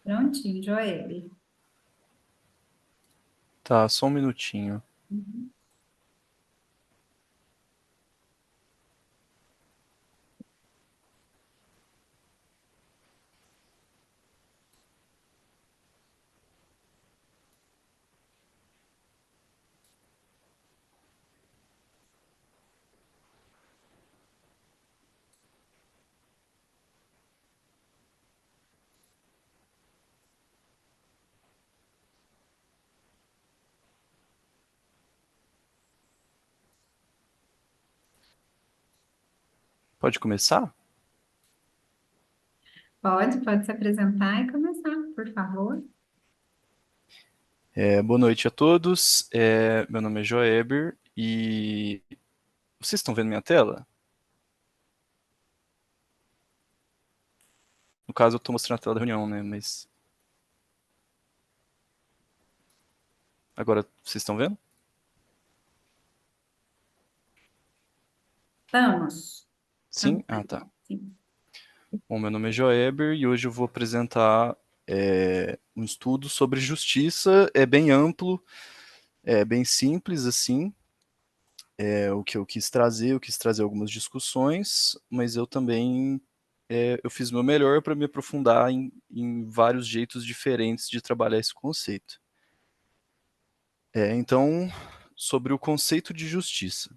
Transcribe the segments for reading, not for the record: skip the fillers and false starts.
Prontinho, Joelle. Tá, só um minutinho. Uhum. Pode começar? Pode se apresentar e começar, por favor. Boa noite a todos. Meu nome é Joeber e vocês estão vendo minha tela? No caso, eu estou mostrando a tela da reunião, né? Mas agora vocês estão vendo? Estamos. Sim? Estamos Ah, bem. tá. Sim. Bom, meu nome é Joeber e hoje eu vou apresentar um estudo sobre justiça. É bem amplo, é bem simples assim. É o que eu quis trazer algumas discussões, mas eu também eu fiz o meu melhor para me aprofundar em vários jeitos diferentes de trabalhar esse conceito. Então, sobre o conceito de justiça.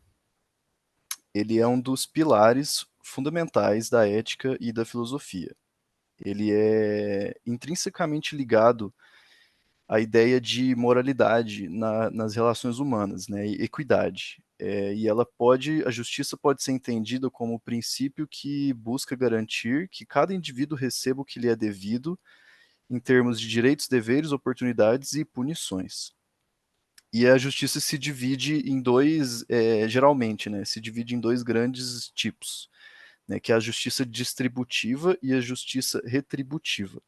Ele é um dos pilares fundamentais da ética e da filosofia. Ele é intrinsecamente ligado à ideia de moralidade nas relações humanas, né, e equidade. E a justiça pode ser entendida como o princípio que busca garantir que cada indivíduo receba o que lhe é devido em termos de direitos, deveres, oportunidades e punições. E a justiça se divide em dois, geralmente, né, se divide em dois grandes tipos, né, que é a justiça distributiva e a justiça retributiva.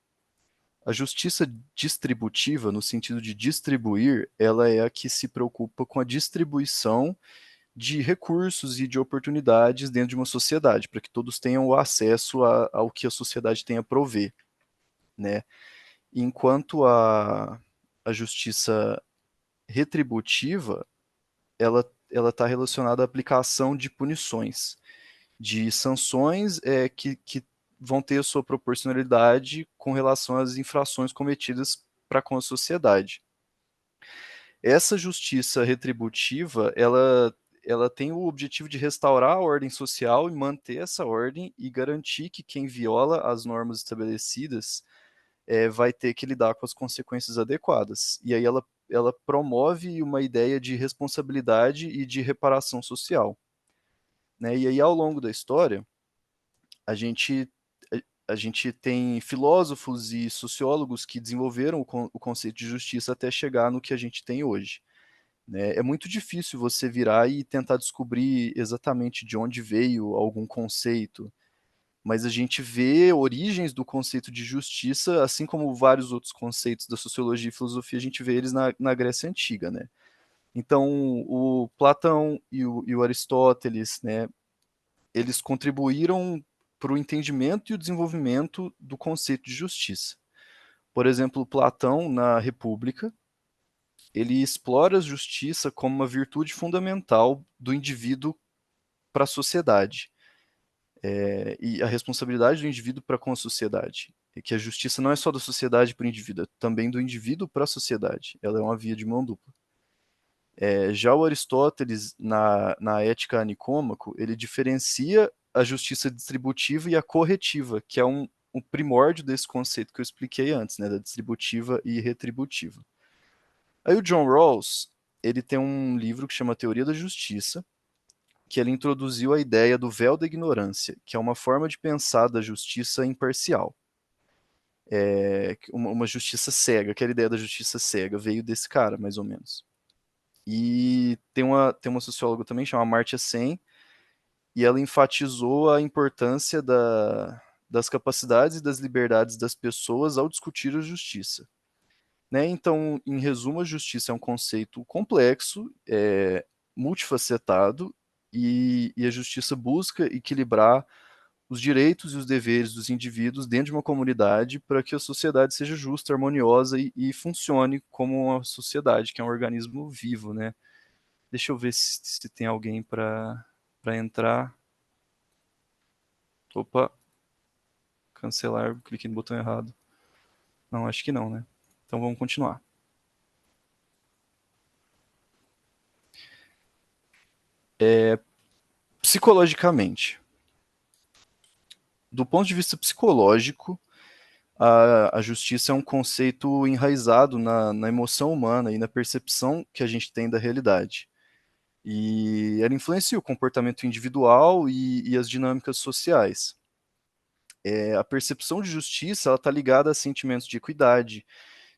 A justiça distributiva, no sentido de distribuir, ela é a que se preocupa com a distribuição de recursos e de oportunidades dentro de uma sociedade, para que todos tenham o acesso ao que a sociedade tem a prover, né? Enquanto a justiça retributiva, ela está relacionada à aplicação de punições, de sanções que vão ter a sua proporcionalidade com relação às infrações cometidas para com a sociedade. Essa justiça retributiva, ela tem o objetivo de restaurar a ordem social e manter essa ordem e garantir que quem viola as normas estabelecidas vai ter que lidar com as consequências adequadas. E aí ela promove uma ideia de responsabilidade e de reparação social. Né? E aí, ao longo da história, a gente, a gente tem filósofos e sociólogos que desenvolveram o conceito de justiça até chegar no que a gente tem hoje. Né? É muito difícil você virar e tentar descobrir exatamente de onde veio algum conceito, mas a gente vê origens do conceito de justiça, assim como vários outros conceitos da sociologia e filosofia, a gente vê eles na Grécia Antiga, né? Então, o Platão e o Aristóteles, né, eles contribuíram para o entendimento e o desenvolvimento do conceito de justiça. Por exemplo, Platão, na República, ele explora a justiça como uma virtude fundamental do indivíduo para a sociedade. E a responsabilidade do indivíduo para com a sociedade. E que a justiça não é só da sociedade para o indivíduo, é também do indivíduo para a sociedade. Ela é uma via de mão dupla. Já o Aristóteles, na Ética a Nicômaco, ele diferencia a justiça distributiva e a corretiva, que é um primórdio desse conceito que eu expliquei antes, né, da distributiva e retributiva. Aí o John Rawls, ele tem um livro que chama Teoria da Justiça, que ele introduziu a ideia do véu da ignorância, que é uma forma de pensar da justiça imparcial. Uma justiça cega, aquela ideia da justiça cega veio desse cara, mais ou menos. E tem uma socióloga também, chama Amartya Sen, e ela enfatizou a importância das capacidades e das liberdades das pessoas ao discutir a justiça. Né? Então, em resumo, a justiça é um conceito complexo, multifacetado, e a justiça busca equilibrar os direitos e os deveres dos indivíduos dentro de uma comunidade para que a sociedade seja justa, harmoniosa e funcione como uma sociedade, que é um organismo vivo, né? Deixa eu ver se tem alguém para entrar. Opa, cancelar, cliquei no botão errado. Não, acho que não, né? Então vamos continuar. Psicologicamente. Do ponto de vista psicológico, a justiça é um conceito enraizado na emoção humana e na percepção que a gente tem da realidade. E ela influencia o comportamento individual e as dinâmicas sociais. A percepção de justiça está ligada a sentimentos de equidade,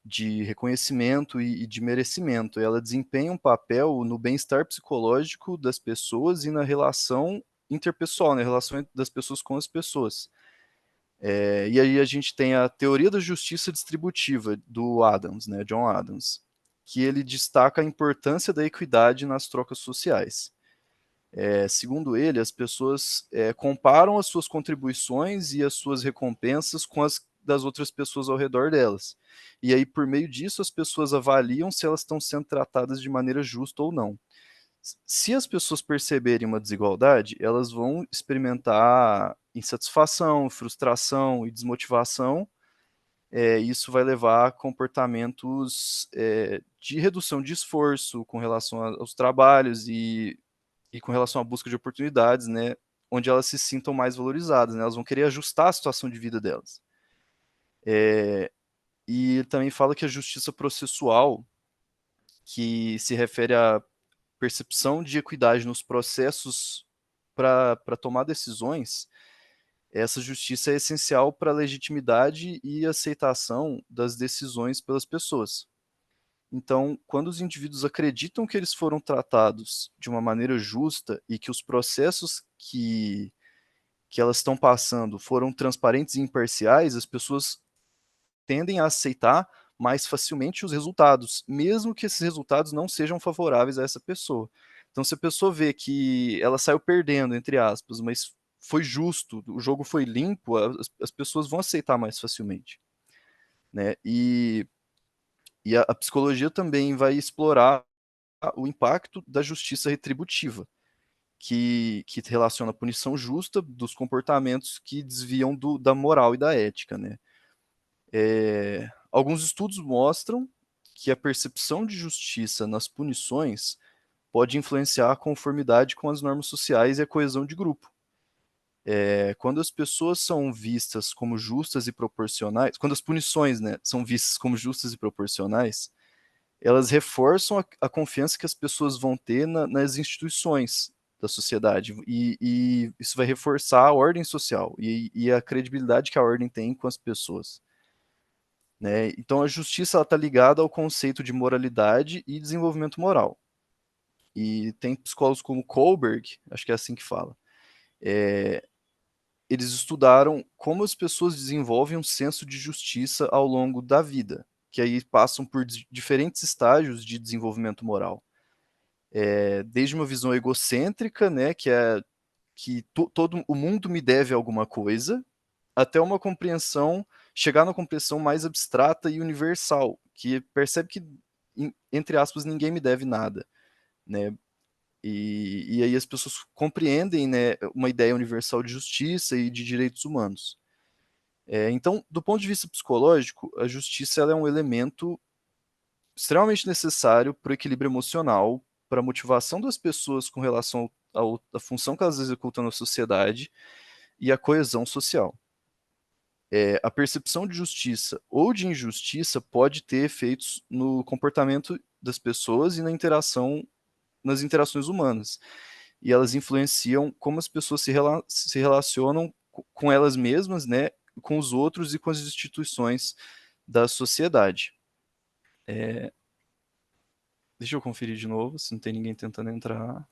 de reconhecimento e de merecimento. Ela desempenha um papel no bem-estar psicológico das pessoas e na relação interpessoal, na relação das pessoas com as pessoas. E aí a gente tem a teoria da justiça distributiva do Adams, né, John Adams, que ele destaca a importância da equidade nas trocas sociais. Segundo ele, as pessoas comparam as suas contribuições e as suas recompensas com as das outras pessoas ao redor delas. E aí, por meio disso, as pessoas avaliam se elas estão sendo tratadas de maneira justa ou não. Se as pessoas perceberem uma desigualdade, elas vão experimentar insatisfação, frustração e desmotivação. Isso vai levar a comportamentos de redução de esforço com relação aos trabalhos e com relação à busca de oportunidades, né, onde elas se sintam mais valorizadas, né, elas vão querer ajustar a situação de vida delas. E também fala que a justiça processual, que se refere à percepção de equidade nos processos para tomar decisões, essa justiça é essencial para a legitimidade e aceitação das decisões pelas pessoas. Então, quando os indivíduos acreditam que eles foram tratados de uma maneira justa e que os processos que elas estão passando foram transparentes e imparciais, as pessoas tendem a aceitar mais facilmente os resultados, mesmo que esses resultados não sejam favoráveis a essa pessoa. Então, se a pessoa vê que ela saiu perdendo, entre aspas, mas foi justo, o jogo foi limpo, as pessoas vão aceitar mais facilmente. Né? E a psicologia também vai explorar o impacto da justiça retributiva, que relaciona a punição justa dos comportamentos que desviam da moral e da ética. Né? Alguns estudos mostram que a percepção de justiça nas punições pode influenciar a conformidade com as normas sociais e a coesão de grupo. Quando as pessoas são vistas como justas e proporcionais, quando as punições, né, são vistas como justas e proporcionais, elas reforçam a confiança que as pessoas vão ter nas instituições da sociedade e isso vai reforçar a ordem social e a credibilidade que a ordem tem com as pessoas. Né? Então a justiça está ligada ao conceito de moralidade e desenvolvimento moral. E tem psicólogos como Kohlberg, acho que é assim que fala, eles estudaram como as pessoas desenvolvem um senso de justiça ao longo da vida, que aí passam por diferentes estágios de desenvolvimento moral. Desde uma visão egocêntrica, né, que é que todo o mundo me deve alguma coisa, até uma compreensão, chegar na compreensão mais abstrata e universal, que percebe que, entre aspas, ninguém me deve nada, né? E aí as pessoas compreendem, né, uma ideia universal de justiça e de direitos humanos. Então, do ponto de vista psicológico, a justiça ela é um elemento extremamente necessário para o equilíbrio emocional, para a motivação das pessoas com relação à função que elas executam na sociedade e a coesão social. A percepção de justiça ou de injustiça pode ter efeitos no comportamento das pessoas e nas interações humanas. E elas influenciam como as pessoas se relacionam com elas mesmas, né, com os outros e com as instituições da sociedade. Deixa eu conferir de novo se não tem ninguém tentando entrar.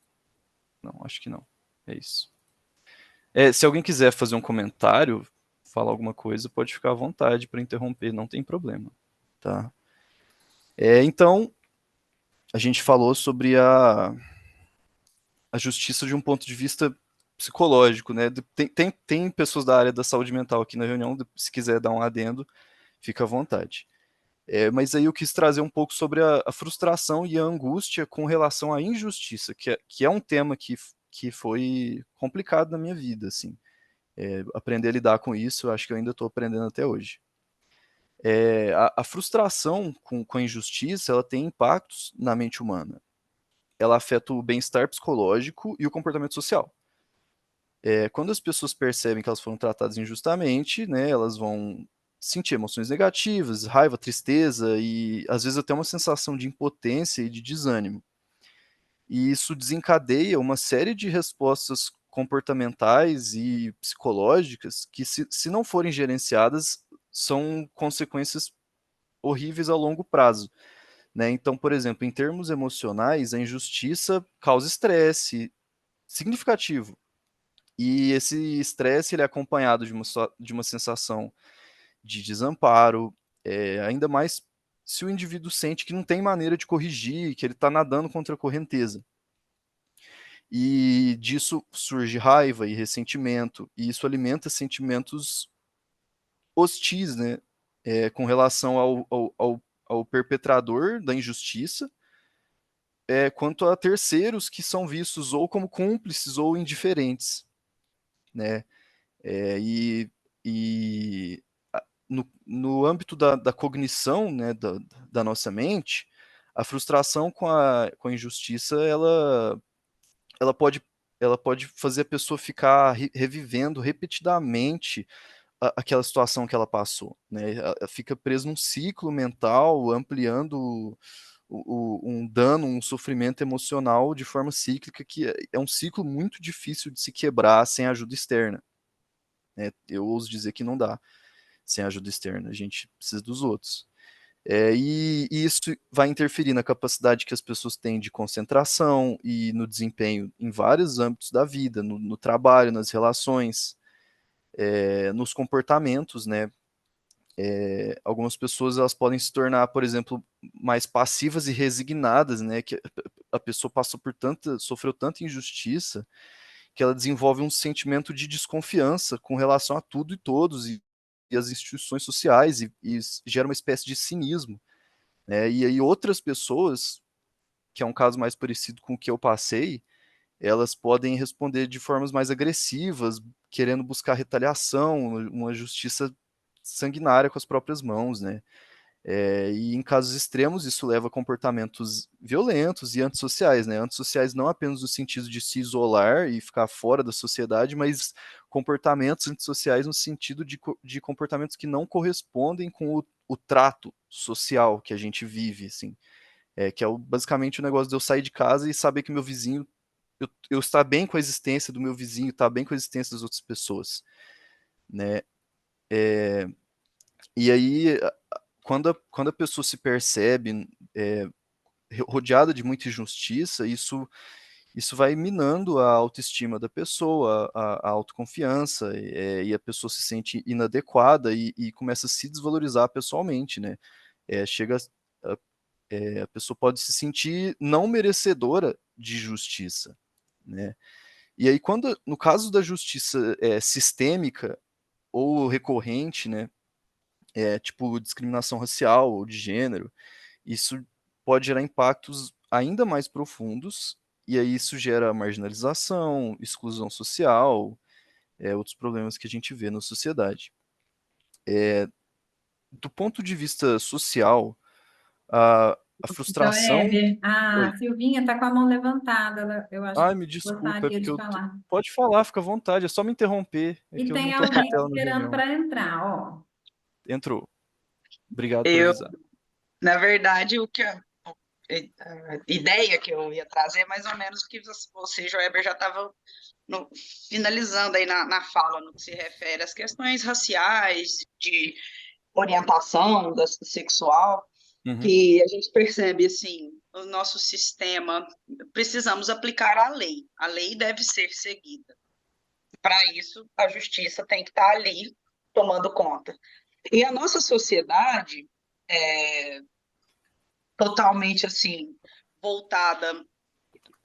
Não, acho que não. É isso. Se alguém quiser fazer um comentário, falar alguma coisa, pode ficar à vontade para interromper, não tem problema. Tá? Então, a gente falou sobre a justiça de um ponto de vista psicológico, né? Tem pessoas da área da saúde mental aqui na reunião, se quiser dar um adendo, fica à vontade. Mas aí eu quis trazer um pouco sobre a frustração e a angústia com relação à injustiça, que é um tema que foi complicado na minha vida, assim. Aprender a lidar com isso, eu acho que eu ainda estou aprendendo até hoje. A frustração com a injustiça, ela tem impactos na mente humana. Ela afeta o bem-estar psicológico e o comportamento social. Quando as pessoas percebem que elas foram tratadas injustamente, né, elas vão sentir emoções negativas, raiva, tristeza e às vezes até uma sensação de impotência e de desânimo. E isso desencadeia uma série de respostas comportamentais e psicológicas que, se não forem gerenciadas, são consequências horríveis a longo prazo. Né? Então, por exemplo, em termos emocionais, a injustiça causa estresse significativo. E esse estresse ele é acompanhado de uma sensação de desamparo, ainda mais se o indivíduo sente que não tem maneira de corrigir, que ele está nadando contra a correnteza. E disso surge raiva e ressentimento, e isso alimenta sentimentos hostis, né? Com relação ao perpetrador da injustiça, quanto a terceiros que são vistos ou como cúmplices ou indiferentes, né? É, e e no âmbito da cognição, né, da nossa mente, a frustração com a injustiça, ela pode, ela pode fazer a pessoa ficar revivendo repetidamente aquela situação que ela passou, né? Ela fica presa num ciclo mental, ampliando um dano, um sofrimento emocional de forma cíclica, que é um ciclo muito difícil de se quebrar sem ajuda externa. Né? Eu ouso dizer que não dá sem ajuda externa, a gente precisa dos outros. E isso vai interferir na capacidade que as pessoas têm de concentração e no desempenho em vários âmbitos da vida, no trabalho, nas relações, nos comportamentos, né? Algumas pessoas elas podem se tornar, por exemplo, mais passivas e resignadas, né? Que a pessoa passou por sofreu tanta injustiça que ela desenvolve um sentimento de desconfiança com relação a tudo e todos e as instituições sociais e gera uma espécie de cinismo, né? E aí outras pessoas, que é um caso mais parecido com o que eu passei, elas podem responder de formas mais agressivas, querendo buscar retaliação, uma justiça sanguinária com as próprias mãos, né? E em casos extremos, isso leva a comportamentos violentos e antissociais, né? Antissociais não apenas no sentido de se isolar e ficar fora da sociedade, mas comportamentos antissociais no sentido de comportamentos que não correspondem com o trato social que a gente vive, assim. Que é basicamente o negócio de eu sair de casa e saber que meu vizinho, eu estar bem com a existência do meu vizinho, estar bem com a existência das outras pessoas, né? E aí, quando a pessoa se percebe rodeada de muita injustiça, isso vai minando a autoestima da pessoa, a autoconfiança, e a pessoa se sente inadequada e começa a se desvalorizar pessoalmente, né? Chega a, a pessoa pode se sentir não merecedora de justiça, né? E aí, no caso da justiça sistêmica ou recorrente, né? Tipo discriminação racial ou de gênero, isso pode gerar impactos ainda mais profundos, e aí isso gera marginalização, exclusão social, outros problemas que a gente vê na sociedade. Do ponto de vista social, a Então, frustração. a Oi. Silvinha está com a mão levantada, eu acho que Ai, me desculpa, é gostaria porque de falar. pode falar, fica à vontade, é só me interromper, é E que eu não tem tô com a alguém tela na esperando reunião. para entrar, ó. Entrou. Obrigado por Eu, avisar. na verdade, a ideia que eu ia trazer é mais ou menos o que você, Joeber, já estava finalizando aí na fala, no que se refere às questões raciais, de orientação sexual, Uhum. que a gente percebe, assim, o nosso sistema, precisamos aplicar a lei. A lei deve ser seguida. Para isso, a justiça tem que estar ali tomando conta. E a nossa sociedade é totalmente assim voltada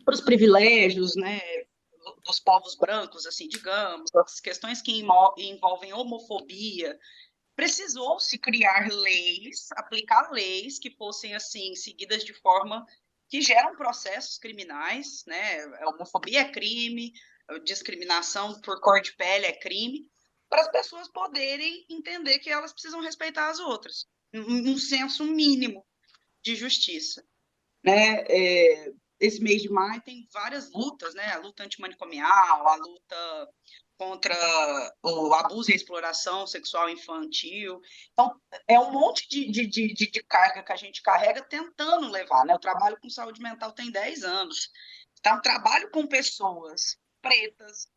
para os privilégios, né, dos povos brancos, assim, digamos, as questões que envolvem homofobia, precisou-se criar leis, aplicar leis que fossem, assim, seguidas de forma que geram processos criminais, né? A homofobia é crime, a discriminação por cor de pele é crime, para as pessoas poderem entender que elas precisam respeitar as outras, um senso mínimo de justiça, né? Esse mês de maio tem várias lutas, né? A luta antimanicomial, a luta contra o abuso e a exploração sexual infantil. Então, é um monte de carga que a gente carrega tentando levar, né? Eu trabalho com saúde mental tem 10 anos. Então, trabalho com pessoas pretas,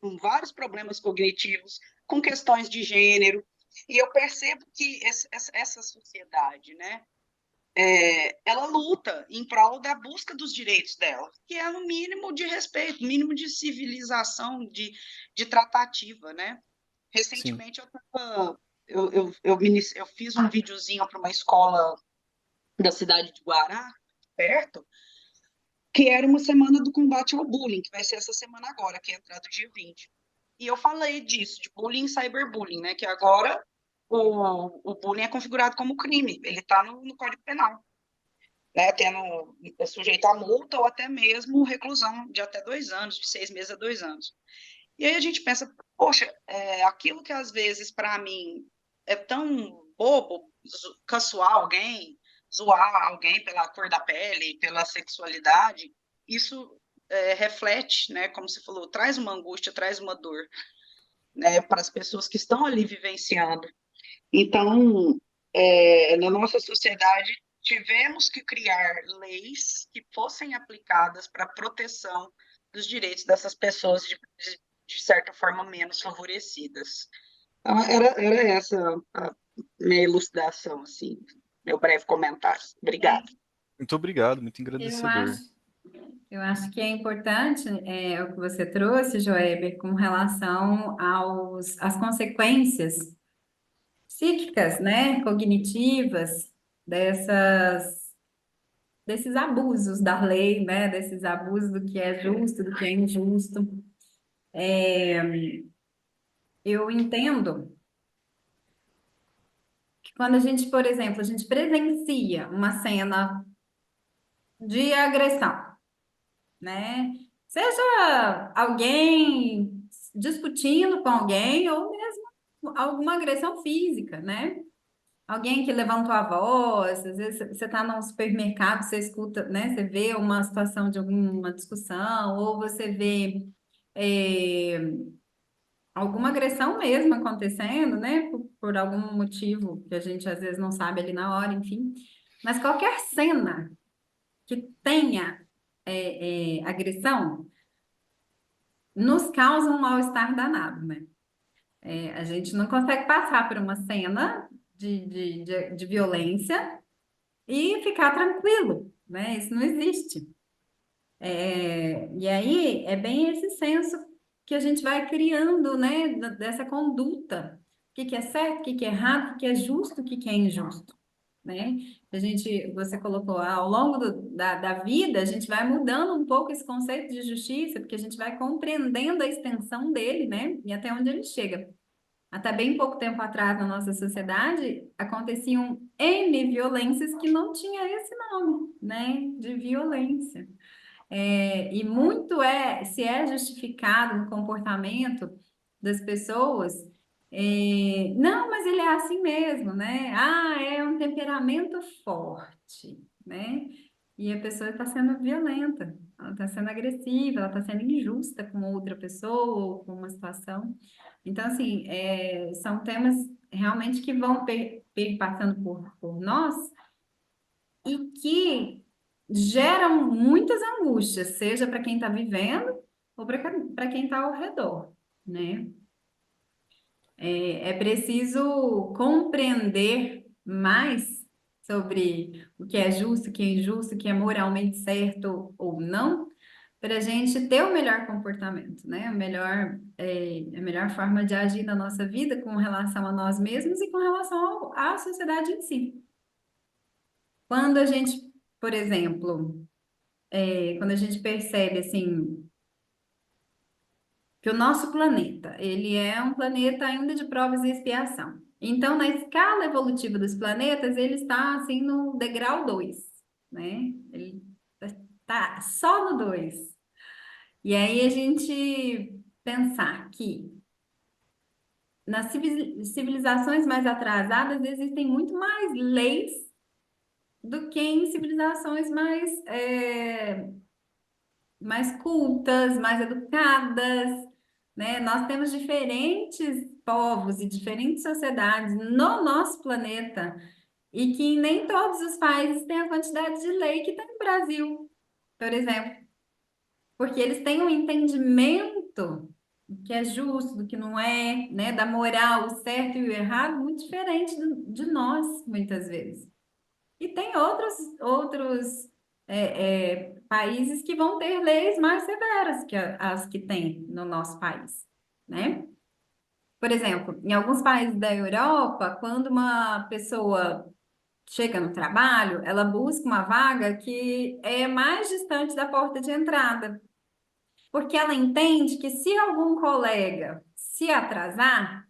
com vários problemas cognitivos, com questões de gênero, e eu percebo que essa sociedade, né? Ela luta em prol da busca dos direitos dela, que é no mínimo de respeito, mínimo de civilização, de tratativa, né? Sim. Recentemente eu fiz um videozinho para uma escola da cidade de Guará, perto, que era uma semana do combate ao bullying, que vai ser essa semana agora, que é entrado dia 20. E eu falei disso, de bullying e cyberbullying, né? Que agora o bullying é configurado como crime, ele está no Código Penal, né, é sujeito a multa ou até mesmo reclusão de até 2 anos, de 6 meses a 2 anos. E aí a gente pensa, poxa, aquilo que às vezes para mim é tão bobo, caçoar alguém, zoar alguém pela cor da pele, pela sexualidade, isso reflete, né, como você falou, traz uma angústia, traz uma dor, né, para as pessoas que estão ali vivenciando. Então, na nossa sociedade, tivemos que criar leis que fossem aplicadas para a proteção dos direitos dessas pessoas, de certa forma, menos favorecidas. Então, era essa a minha elucidação, assim, meu breve comentário. Obrigada. Muito obrigado, muito Eu engrandecedor. acho, eu acho que é importante o que você trouxe, Joeber, com relação às consequências psíquicas, né, cognitivas desses abusos da lei, né, desses abusos do que é justo, do que é injusto. Eu entendo que quando a gente, por exemplo, a gente presencia uma cena de agressão, né, seja alguém discutindo com alguém ou mesmo alguma agressão física, né? Alguém que levantou a voz, às vezes você está num supermercado, você escuta, né? Você vê uma situação de alguma discussão, ou você vê é, alguma agressão mesmo acontecendo, né? Por algum motivo que a gente às vezes não sabe ali na hora, enfim. Mas qualquer cena que tenha agressão nos causa um mal-estar danado, né? A gente não consegue passar por uma cena de violência e ficar tranquilo, né? Isso não existe. E aí é bem esse senso que a gente vai criando, né? Dessa conduta. O que que é certo, o que que é errado, o que que é justo, o que que é injusto, né? Você colocou ao longo da vida, a gente vai mudando um pouco esse conceito de justiça, porque a gente vai compreendendo a extensão dele, né? E até onde ele chega. Até bem pouco tempo atrás, na nossa sociedade, aconteciam N violências que não tinha esse nome, né, de violência. E muito se é justificado no comportamento das pessoas, não, mas ele é assim mesmo, né? Ah, é um temperamento forte, né? E a pessoa está sendo violenta, ela está sendo agressiva, ela está sendo injusta com outra pessoa ou com uma situação. Então, assim, são temas realmente que vão perpassando por nós e que geram muitas angústias, seja para quem está vivendo ou para quem está ao redor, né? É preciso compreender mais sobre o que é justo, o que é injusto, o que é moralmente certo ou não, para a gente ter o melhor comportamento, né? A melhor forma de agir na nossa vida com relação a nós mesmos e com relação à sociedade em si. Quando a gente, por exemplo, quando a gente percebe assim que o nosso planeta, ele é um planeta ainda de provas e expiação. Então, na escala evolutiva dos planetas, ele está assim no degrau 2, né? Ele está só no 2. E aí a gente pensar que nas civilizações mais atrasadas existem muito mais leis do que em civilizações mais cultas, mais educadas, né? Nós temos diferentes povos e diferentes sociedades no nosso planeta e que nem todos os países têm a quantidade de lei que tem no Brasil, por exemplo, porque eles têm um entendimento do que é justo, do que não é, né? Da moral, o certo e o errado, muito diferente de nós, muitas vezes. E tem outros países que vão ter leis mais severas que as que tem no nosso país, né? Por exemplo, em alguns países da Europa, quando uma pessoa chega no trabalho, ela busca uma vaga que é mais distante da porta de entrada, porque ela entende que se algum colega se atrasar,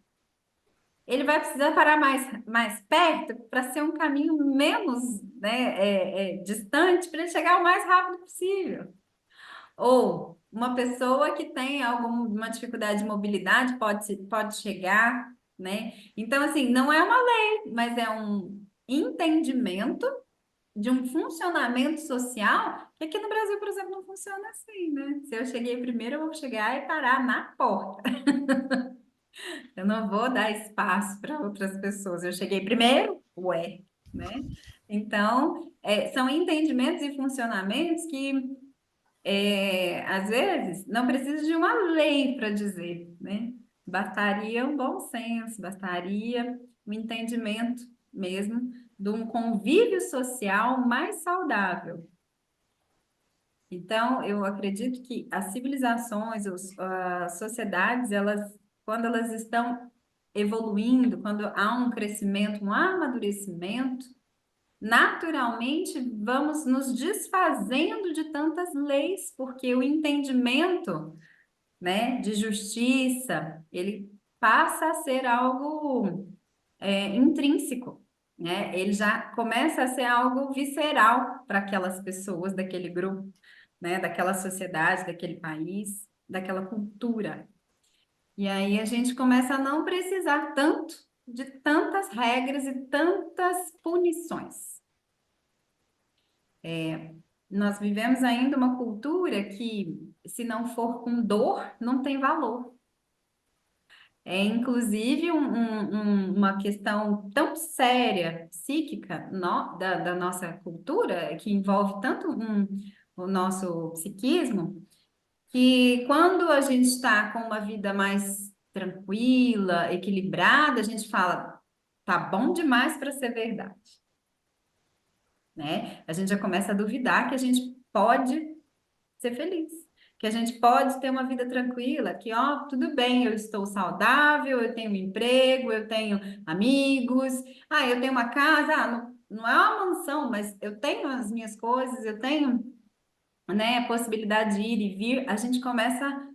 ele vai precisar parar mais perto para ser um caminho menos, né, distante para ele chegar o mais rápido possível. Ou uma pessoa que tem alguma dificuldade de mobilidade pode chegar, né? Então, assim, não é uma lei, mas é um entendimento de um funcionamento social que aqui no Brasil, por exemplo, não funciona assim, né? Se eu cheguei primeiro, eu vou chegar e parar na porta. Eu não vou dar espaço para outras pessoas. Eu cheguei primeiro, ué, né? Então, são entendimentos e funcionamentos que, às vezes, não precisa de uma lei para dizer, né? Bastaria um bom senso, bastaria um entendimento mesmo de um convívio social mais saudável. Então, eu acredito que as civilizações, as sociedades, quando elas estão evoluindo, quando há um crescimento, um amadurecimento, naturalmente vamos nos desfazendo de tantas leis, porque o entendimento, né, de justiça, ele passa a ser algo intrínseco, né? Ele já começa a ser algo visceral para aquelas pessoas daquele grupo, né? Daquela sociedade, daquele país, daquela cultura. E aí a gente começa a não precisar tanto de tantas regras e tantas punições. Nós vivemos ainda uma cultura que, se não for com dor, não tem valor. É inclusive uma questão tão séria, psíquica, da nossa cultura, que envolve tanto o nosso psiquismo, que quando a gente está com uma vida mais tranquila, equilibrada, a gente fala, tá bom demais para ser verdade, né? A gente já começa a duvidar que a gente pode ser feliz, que a gente pode ter uma vida tranquila, que, ó, tudo bem, eu estou saudável, eu tenho um emprego, eu tenho amigos, eu tenho uma casa, não é uma mansão, mas eu tenho as minhas coisas, eu tenho, né, a possibilidade de ir e vir, a gente começa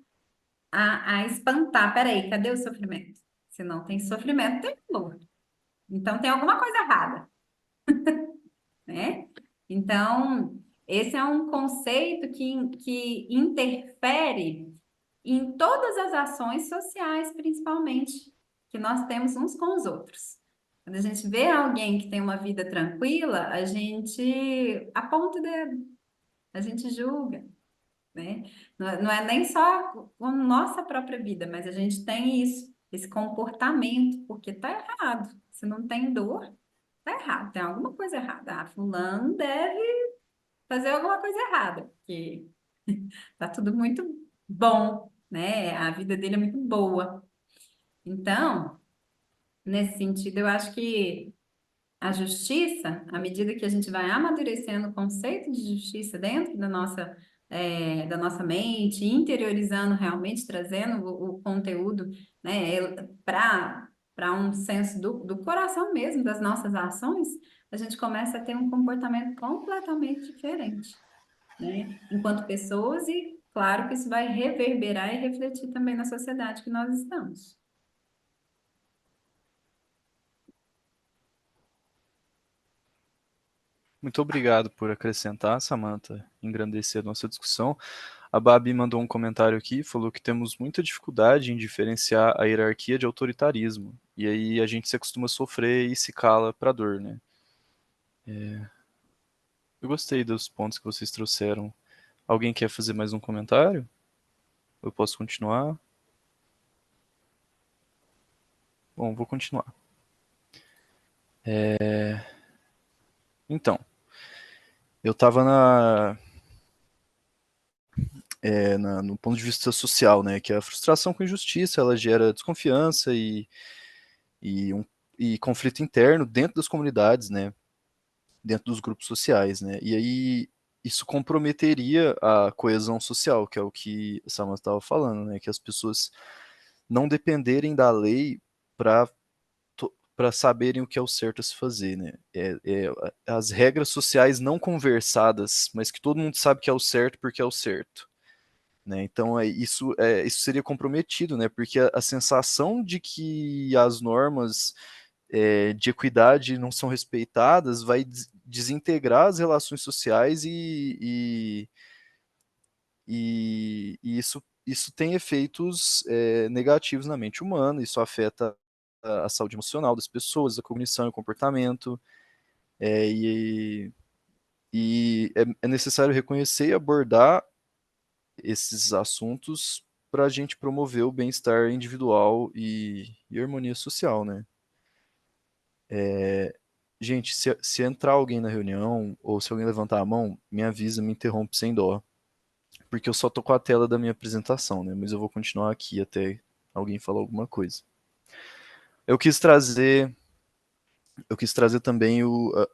a espantar, peraí, cadê o sofrimento? Se não tem sofrimento, tem valor. Então tem alguma coisa errada, né? Então, esse é um conceito que interfere em todas as ações sociais, principalmente, que nós temos uns com os outros. Quando a gente vê alguém que tem uma vida tranquila, a gente aponta o dedo, a gente julga, né? Não é nem só a nossa própria vida, mas a gente tem isso, esse comportamento, porque tá errado. Se não tem dor, tá errado, tem alguma coisa errada. Fulano deve fazer alguma coisa errada, porque tá tudo muito bom, né? A vida dele é muito boa. Então, nesse sentido, eu acho que a justiça, à medida que a gente vai amadurecendo o conceito de justiça dentro da nossa mente, interiorizando realmente, trazendo o conteúdo, né, para um senso do coração mesmo, das nossas ações, a gente começa a ter um comportamento completamente diferente, né, enquanto pessoas e claro que isso vai reverberar e refletir também na sociedade que nós estamos. Muito obrigado por acrescentar, Samantha, engrandecer a nossa discussão. A Babi mandou um comentário aqui, falou que temos muita dificuldade em diferenciar a hierarquia de autoritarismo. E aí a gente se acostuma a sofrer e se cala para a dor, né? Eu gostei dos pontos que vocês trouxeram. Alguém quer fazer mais um comentário? Eu posso continuar? Bom, vou continuar. Então, eu estava no ponto de vista social, né? Que a frustração com injustiça, ela gera desconfiança e, um, e conflito interno dentro das comunidades, né? Dentro dos grupos sociais, né? E aí isso comprometeria a coesão social, que é o que a Samantha estava falando, né? Que as pessoas não dependerem da lei para para saberem o que é o certo a se fazer, né? As regras sociais não conversadas, mas que todo mundo sabe que é o certo porque é o certo, né? Então isso seria comprometido, né? Porque a sensação de que as normas de equidade não são respeitadas vai desintegrar as relações sociais e isso tem efeitos negativos na mente humana, isso afeta a saúde emocional das pessoas, a cognição e o comportamento, é, e, é necessário reconhecer e abordar esses assuntos para a gente promover o bem-estar individual e harmonia social, né? Gente, se entrar alguém na reunião, ou se alguém levantar a mão, me avisa, me interrompe sem dó. Porque eu só tô com a tela da minha apresentação, né? Mas eu vou continuar aqui até alguém falar alguma coisa. Eu quis trazer, eu quis trazer também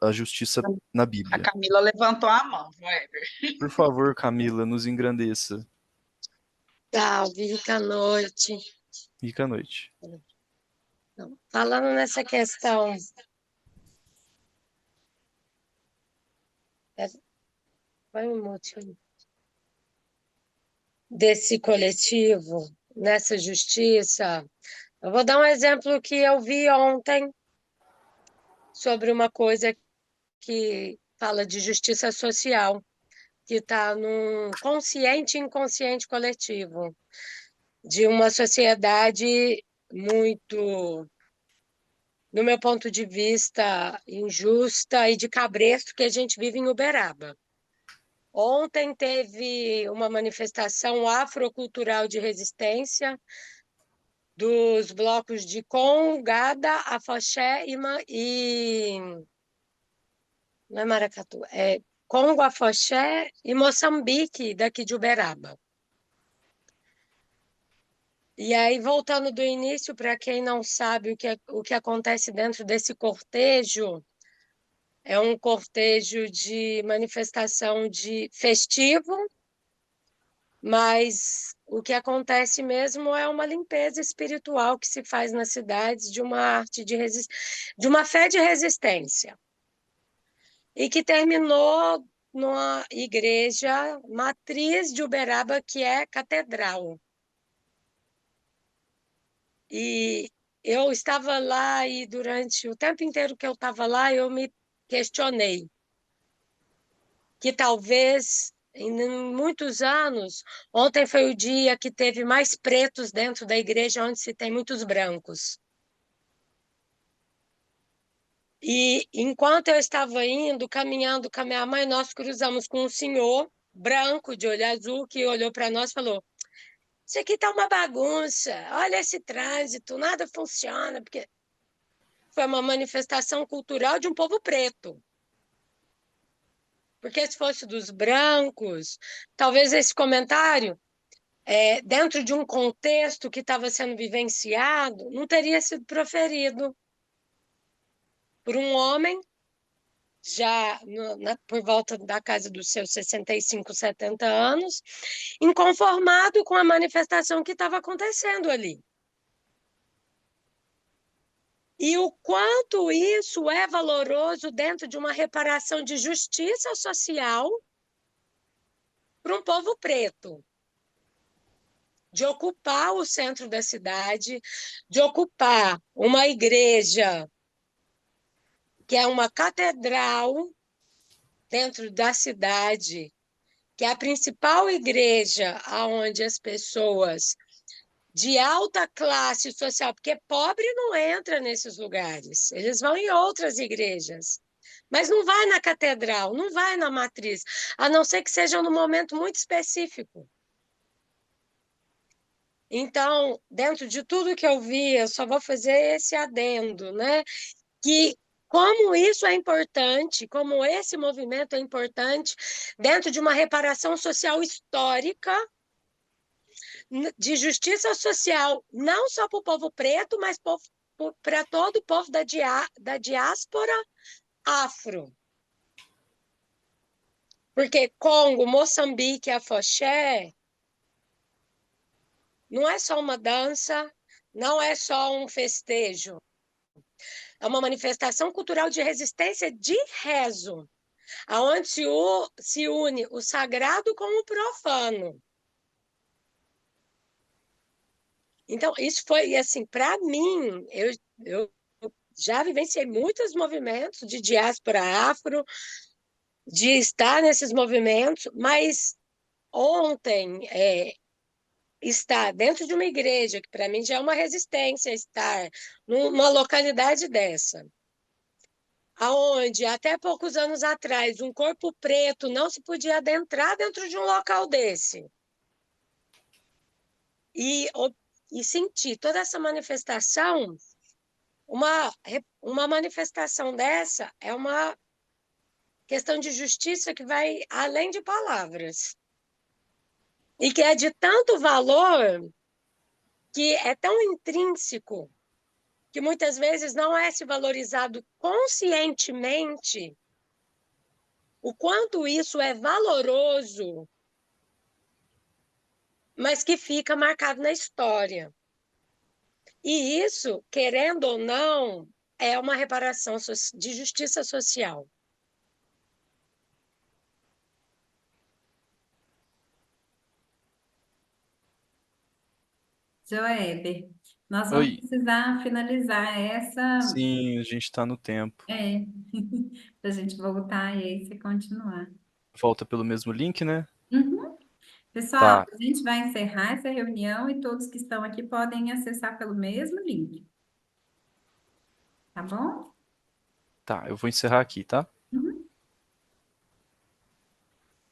a justiça na A Bíblia. Camila levantou a mão, Weber. Por favor, Camila, nos engrandeça. Salve, rica noite. Rica noite. Falando nessa questão, vai um mute aí. Desse coletivo, nessa justiça, eu vou dar um exemplo que eu vi ontem sobre uma coisa que fala de justiça social, que está num consciente e inconsciente coletivo, de uma sociedade muito, no meu ponto de vista, injusta e de cabresto que a gente vive em Uberaba. Ontem teve uma manifestação afrocultural de resistência dos blocos de Congada, Afoxé e não é Maracatu, é Congo, Afoxé e Moçambique, daqui de Uberaba. E aí, voltando do início, para quem não sabe o que acontece dentro desse cortejo, é um cortejo de manifestação de festivo, mas o que acontece mesmo é uma limpeza espiritual que se faz nas cidades de uma arte de uma fé de resistência. E que terminou numa igreja matriz de Uberaba, que é catedral. E eu estava lá e durante o tempo inteiro que eu estava lá, eu me questionei que talvez em muitos anos, ontem foi o dia que teve mais pretos dentro da igreja, onde se tem muitos brancos. E enquanto eu estava indo, caminhando com a minha mãe, nós cruzamos com um senhor branco, de olho azul, que olhou para nós e falou: isso aqui está uma bagunça, olha esse trânsito, nada funciona, porque foi uma manifestação cultural de um povo preto. Porque se fosse dos brancos, talvez esse comentário, dentro de um contexto que estava sendo vivenciado, não teria sido proferido por um homem já por volta da casa dos seus 65, 70 anos, inconformado com a manifestação que estava acontecendo ali. E o quanto isso é valoroso dentro de uma reparação de justiça social para um povo preto. de ocupar o centro da cidade, de ocupar uma igreja que é uma catedral dentro da cidade, que é a principal igreja onde as pessoas de alta classe social, porque pobre não entra nesses lugares, eles vão em outras igrejas, mas não vai na catedral, não vai na matriz, a não ser que seja num momento muito específico. Então, dentro de tudo que eu vi, eu só vou fazer esse adendo, né? Que como isso é importante, como esse movimento é importante dentro de uma reparação social histórica, de justiça social, não só para o povo preto, mas para todo o povo da diáspora afro. Porque Congo, Moçambique, Afoxé, não é só uma dança, não é só um festejo. É uma manifestação cultural de resistência de rezo, aonde se une o sagrado com o profano. Então, isso foi, assim, para mim, eu já vivenciei muitos movimentos de diáspora afro, de estar nesses movimentos, mas ontem, estar dentro de uma igreja, que para mim já é uma resistência estar numa localidade dessa, aonde até poucos anos atrás um corpo preto não se podia adentrar dentro de um local desse. E, e sentir toda essa manifestação, uma manifestação dessa é uma questão de justiça que vai além de palavras. E que é de tanto valor, que é tão intrínseco, que muitas vezes não é se valorizado conscientemente o quanto isso é valoroso, mas que fica marcado na história. E isso, querendo ou não, é uma reparação de justiça social. Joéber, nós vamos Oi. precisar finalizar essa, Sim, a gente está no tempo. para a gente voltar e aí você continuar. Volta pelo mesmo link, né? Uhum. Pessoal, Tá, a gente vai encerrar essa reunião e todos que estão aqui podem acessar pelo mesmo link. Tá bom? tá. Eu vou encerrar aqui, tá?